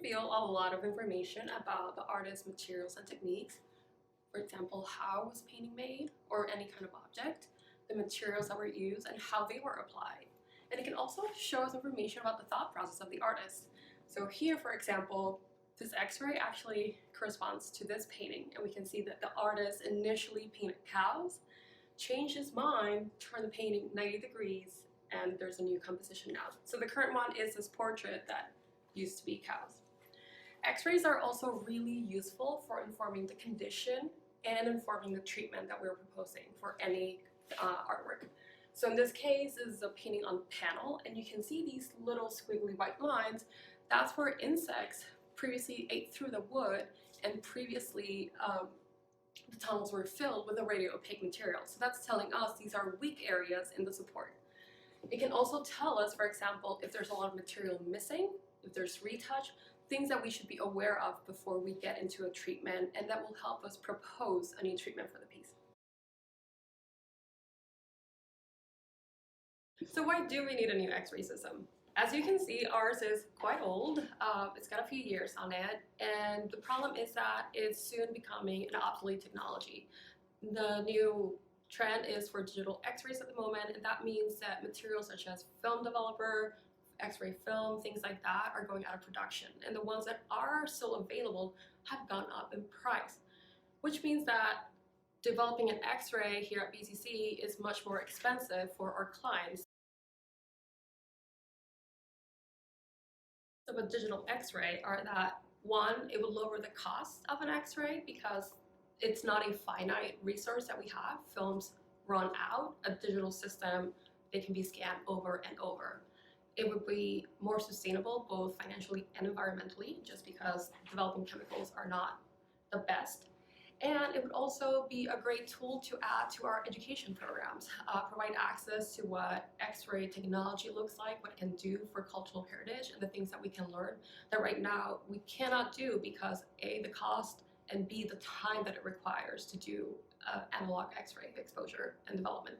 reveal a lot of information about the artist's materials and techniques. For example, how was painting made, or any kind of object, the materials that were used, and how they were applied. And it can also show us information about the thought process of the artist. So here, for example, this X-ray actually corresponds to this painting, and we can see that the artist initially painted cows, changed his mind, turned the painting 90 degrees, and there's a new composition now. So the current one is this portrait that used to be cows. X-rays are also really useful for informing the condition and informing the treatment that we're proposing for any artwork. So in this case, this is a painting on panel, and you can see these little squiggly white lines. That's where insects previously ate through the wood, and previously the tunnels were filled with a radio-opaque material. So that's telling us these are weak areas in the support. It can also tell us, for example, if there's a lot of material missing, if there's retouch, things that we should be aware of before we get into a treatment, and that will help us propose a new treatment for the piece. So why do we need a new X-ray system? As you can see, ours is quite old. It's got a few years on it, and the problem is that it's soon becoming an obsolete technology. The new trend is for digital X-rays at the moment, and that means that materials such as film developer, X-ray film, things like that are going out of production, and the ones that are still available have gone up in price, which means that developing an X-ray here at BCC is much more expensive for our clients. Of a digital X-ray are that, one, it will lower the cost of an X-ray because it's not a finite resource that we have. Films run out. A digital system, they can be scanned over and over. It would be more sustainable both financially and environmentally, just because developing chemicals are not the best. And it would also be a great tool to add to our education programs, provide access to what X-ray technology looks like, what it can do for cultural heritage, and the things that we can learn that right now we cannot do because A, the cost, and B, the time that it requires to do analog X-ray exposure and development.